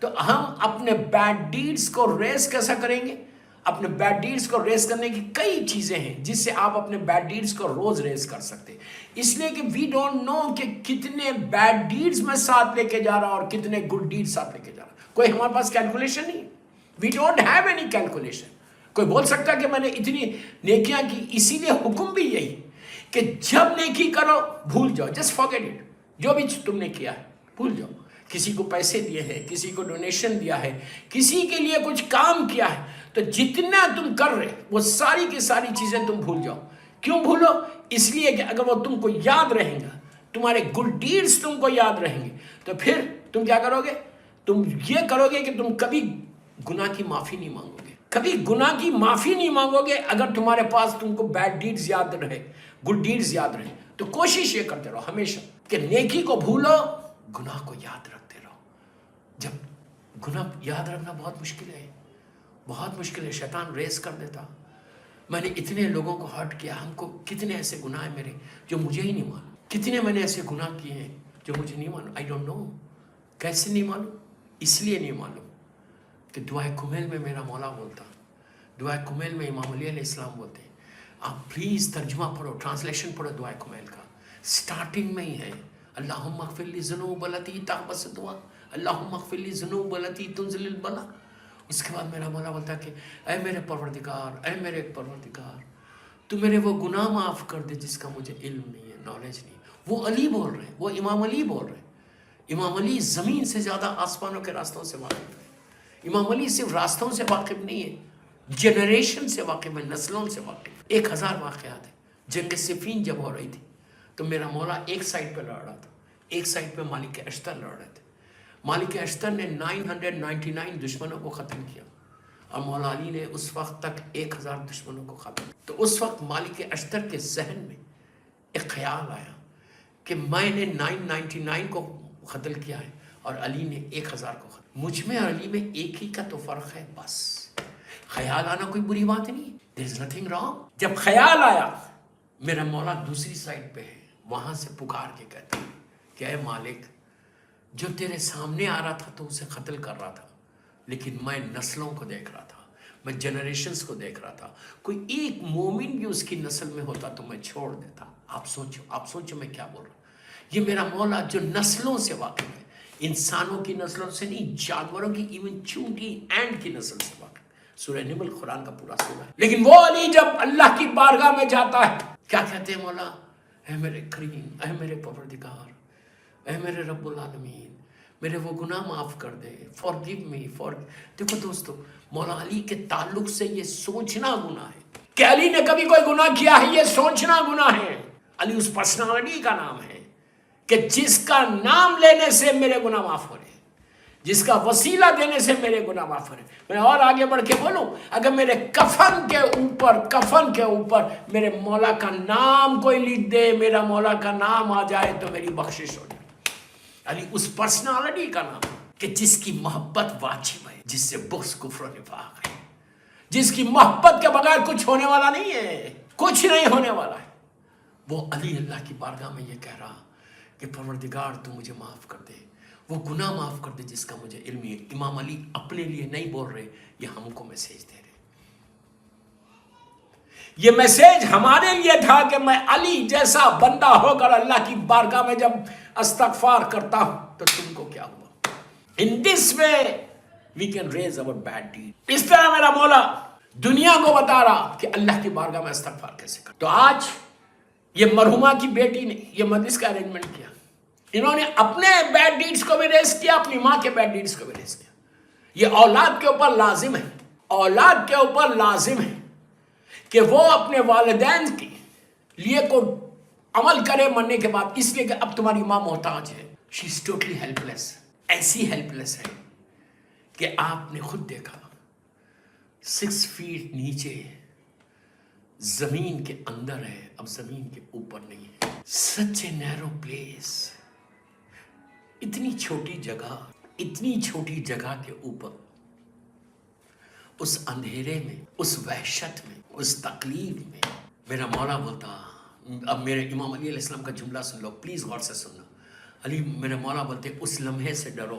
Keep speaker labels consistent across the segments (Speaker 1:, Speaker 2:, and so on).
Speaker 1: تو ہم اپنے بیڈ ڈیڈز کو ریز کیسا کریں گے؟ اپنے بیڈ ڈیڈز کو ریز کرنے کی کئی چیزیں ہیں جس سے آپ اپنے بیڈ ڈیڈز کو روز ریز کر سکتے ہیں. اس لیے کہ وی ڈونٹ نو کہ کتنے بیڈ ڈیڈز میں ساتھ لے کے جا رہا اور کتنے گڈ ڈیڈز ساتھ لے کے جا رہا. کوئی ہمارے پاس کیلکولیشن نہیں. We don't have any calculation. کوئی بول سکتا کہ میں نے اتنی نیکیاں کی. اسی لیے حکم بھی یہی کہ جب نیکی کرو بھول جاؤ, جسٹ فارگیٹ اٹ. جو بھی تم نے کیا ہے بھول جاؤ. کسی کو پیسے دیے ہیں, کسی کو ڈونیشن دیا ہے, کسی کے لیے کچھ کام کیا ہے, تو جتنا تم کر رہے وہ ساری کی ساری چیزیں تم بھول جاؤ. کیوں بھولو؟ اس لیے کہ اگر وہ تم کو یاد رہیں گا, تمہارے گڈ ڈیڈز تم کو یاد رہیں گے, تو پھر تم کیا کرو گے؟ تم یہ کرو گے کہ تم کبھی گناہ کی معافی نہیں مانگو گے. کبھی گناہ کی معافی نہیں مانگو گے اگر تمہارے پاس تم کو بیڈ ڈیڈز یاد رہے, گڈ ڈیڈز یاد رہے. تو کوشش یہ کرتے رہو ہمیشہ کہ نیکی کو بھولو, گناہ کو یاد رکھتے رہو. جب گناہ یاد رکھنا بہت مشکل ہے, بہت مشکل ہے. شیطان ریس کر دیتا. میں نے اتنے لوگوں کو ہرٹ کیا. ہم کو کتنے ایسے گناہ ہیں میرے جو مجھے ہی نہیں معلوم. کتنے میں نے ایسے گناہ کیے ہیں جو مجھے نہیں معلوم. I don't know. کیسے نہیں معلوم؟ اس لیے نہیں معلوم کہ دعائے کمیل میں میرا مولا بولتا, دعائے کمیل میں امام علیہ السلام بولتے ہیں. آپ پلیز ترجمہ پڑھو, ٹرانسلیشن پڑھو دعائے کمیل کا. سٹارٹنگ میں ہی ہے اللہم اغفر لی ذنوب التی تغبس دعا, اللہم اغفر لی ذنوب التی تنزل البلا. اس کے بعد میرا مولا بولتا کہ اے میرے پروردگار, اے میرے پروردگار, تو میرے وہ گناہ معاف کر دے جس کا مجھے علم نہیں ہے, نالج نہیں. وہ علی بول رہے ہیں, وہ امام علی بول رہے ہیں. امام علی زمین سے زیادہ آسمانوں کے راستوں سے واقف ہے. امام علی صرف راستوں سے واقف نہیں ہے, جنریشن سے واقف ہے, نسلوں سے واقف. 1000 واقعات ہیں. جنگ صفین جب ہو رہی تھی تو میرا مولا ایک سائڈ پہ لڑ رہا تھا, ایک سائڈ پہ مالک اشتر لڑ رہے تھے. مالک اشتر نے 999 دشمنوں کو ختم کیا اور مولا علی نے اس وقت تک 1000 دشمنوں کو ختم کیا. تو اس وقت مالک اشتر کے ذہن میں ایک خیال آیا کہ میں نے 999 کو قتل کیا ہے اور علی نے 1000 کو ختم. مجھ میں اور علی میں ایک ہی کا تو فرق ہے بس. خیال آنا کوئی بری بات نہیں, there is nothing wrong. جب خیال آیا, میرا مولا دوسری سائڈ پہ ہے, وہاں سے پکار کے کہتا ہے کہ اے مالک, جو تیرے سامنے آ رہا تھا تو اسے قتل کر رہا تھا, لیکن میں نسلوں کو دیکھ رہا تھا, میں جنریشنز کو دیکھ رہا تھا. کوئی ایک مومن بھی اس کی نسل میں ہوتا تو میں چھوڑ دیتا. آپ سوچو میں کیا بول رہا ہوں. یہ میرا مولا جو نسلوں سے واقف ہے, انسانوں کی نسلوں سے نہیں, جانوروں کی, ایون چونٹی اینٹ کی نسل سے واقف. سورہ نمل قرآن کا پورا سورہ ہے. لیکن وہ علی جب اللہ کی بارگاہ میں جاتا ہے, کیا کہتے ہیں مولا؟ اے میرے کریم, اے میرے پروردگار, اے میرے رب العالمین, میرے وہ گناہ معاف کر دے, forgive me. دیکھو دوستو, مولا علی کے تعلق سے یہ سوچنا گناہ ہے کہ علی نے کبھی کوئی گناہ کیا ہے, یہ سوچنا گناہ ہے. علی اس پرسنالٹی کا نام ہے کہ جس کا نام لینے سے میرے گناہ معاف ہو رہے ہیں, جس کا وسیلہ دینے سے میرے گناہ معاف ہو رہے ہیں. میں اور آگے بڑھ کے بولوں, اگر میرے کفن کے اوپر میرے مولا کا نام کوئی لکھ دے, میرا مولا کا نام آ جائے تو میری بخشش ہو جائے. علی اس پرسنالٹی کا نام کہ جس کی محبت واجب ہے, جس سے بغض کفر و نفاق ہے, جس کی محبت کے بغیر کچھ ہونے والا نہیں ہے, کچھ نہیں ہونے والا ہے. وہ علی اللہ کی بارگاہ میں یہ کہہ رہا کہ پروردگار تو مجھے معاف کر دے, وہ گناہ معاف کر دے جس کا مجھے علم ہے. امام علی اپنے لیے نہیں بول رہے, یہ ہم کو میسیج دے رہے. یہ میسیج ہمارے لیے تھا کہ میں علی جیسا بندہ ہو کر اللہ کی بارگاہ میں جب استغفار کرتا ہوں تو تم کو کیا ہوا. In this way we can raise our bad deed. اس طرح میرا مولا دنیا کو بتا رہا کہ اللہ کی بارگاہ میں استغفار کیسے کر. تو آج یہ مرحومہ کی بیٹی نے یہ مجلس کا ارینجمنٹ کیا. انہوں نے اپنے بیڈ ڈیڈز کو بھی ریز کیا, اپنی ماں کے بیڈ ڈیڈز کو بھی ریز کیا. یہ اولاد کے اوپر لازم ہے, اولاد کے اوپر لازم ہے کہ وہ اپنے والدین کے لیے کو عمل کرے مرنے کے بعد. اس لیے کہ اب تمہاری ماں محتاج ہے, شی از ٹوٹلی ہیلپ لیس. ایسی ہیلپ لیس ہے کہ آپ نے خود دیکھا 6 فیٹ نیچے زمین کے اندر ہے, اب زمین کے اوپر نہیں ہے. سچ اے نیرو پلیس, اتنی چھوٹی جگہ کے اوپر, اس اندھیرے میں, اس وحشت میں, اس تکلیف میں. میرا مولا بولتا, اب میرے امام علیہ السلام کا جملہ سن لو پلیز, غور سے سننا. علی میرے مولا بولتے اس لمحے سے ڈرو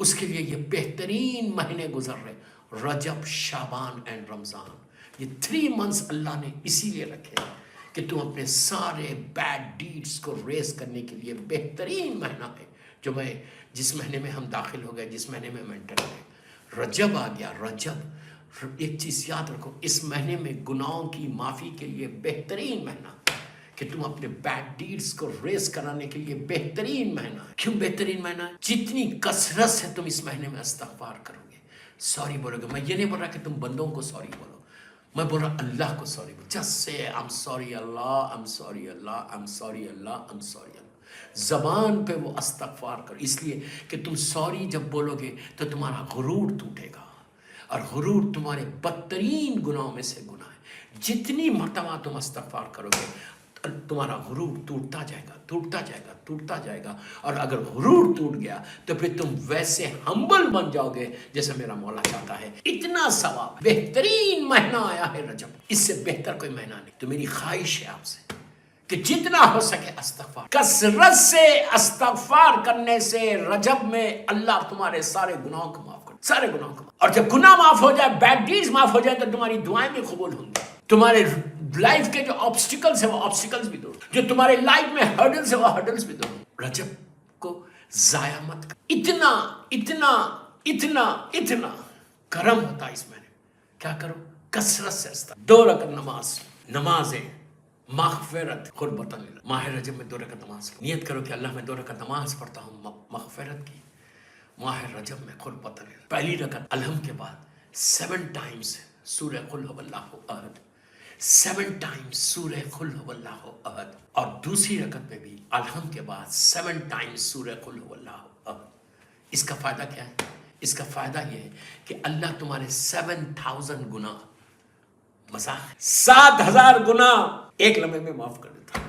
Speaker 1: اس کے لیے یہ بہترین مہینے گزر رہے، رجب، شعبان اینڈ رمضان. یہ 3 months اللہ نے اسی لیے رکھے کہ تم اپنے سارے بیڈ ڈیڈز کو ریز کرنے کے لیے بہترین مہینہ ہے جو جس مہینے میں ہم داخل ہو گئے، جس مہینے میں انٹر ہوئے. رجب آ گیا. رجب، ایک چیز یاد رکھو، اس مہینے میں گناہوں کی معافی کے لیے بہترین مہینہ کہ تم اپنے بیڈ ڈیڈز کو ریز کرانے کے لیے بہترین مہینہ ہے. کیوں بہترین مہینہ ہے؟ جتنی کثرت سے تم اس مہینے میں استغفار کرو گے، سوری بولو گے. میں یہ نہیں بول رہا کہ تم بندوں کو سوری بولو، میں بول رہا اللہ کو سوری بولو. Just say I'm sorry Allah, I'm sorry Allah, I'm sorry Allah, I'm sorry اللہ. زبان پہ وہ استغفار کرو، اس لیے کہ تم سوری جب بولو گے تو تمہارا غرور ٹوٹے گا، اور غرور تمہارے بدترین گناہوں میں سے گناہ ہے. جتنی مرتبہ تم استغفار کرو گے تمہارا غرور ٹوٹتا جائے گا، ٹوٹتا جائے گا، ٹوٹتا جائے گا. اور اگر غرور ٹوٹ گیا تو پھر تم ویسے ہمبل بن جاؤ گے جیسے میرا مولا چاہتا ہے. اتنا ثواب، بہترین مہینہ آیا ہے رجب، اس سے بہتر کوئی مہینہ نہیں. تو میری خواہش ہے آپ سے کہ جتنا ہو سکے استغفار، کثرت سے استغفار کرنے سے رجب میں اللہ تمہارے سارے گناہوں کو معاف کر، سارے گناہوں کو. اور جب گناہ معاف ہو جائے، بیڈ ڈیڈز معاف ہو جائے، تو تمہاری دعائیں بھی قبول ہوں گی. تمہارے لائف کے جو آبسٹیکلز ہیں وہ آبسٹیکلز بھی دور، جو تمہارے لائف میں ہرڈلز ہیں وہ ہرڈلز بھی دور. رجب کو ضائع مت کر. اتنا اتنا اتنا اتنا کرم ہوتا ہے اس مہینے. کیا کرو؟ کثرت سے استغفار. 2 رکعت نمازیں مغفرت قربت اللہ. ماہ رجب میں 2 رکعت نماز نیت کرو کہ اللہ میں 2 رکعت نماز پڑھتا ہوں مغفرت کی. ماہ رجب میں قربت اللہ. پہلی رکعت الحمد کے بعد 7 times سورہ قل هو اللہ احد، 7 times سورہ قل هو اللہ احد. اور دوسری رکعت میں بھی الحمد کے بعد 7 times سورہ قل هو اللہ احد. اس کا فائدہ کیا ہے؟ اس کا فائدہ یہ ہے کہ اللہ تمہارے 7000 گناہ، مذاق 7000 گناہ ایک لمحے میں معاف کر دیتا.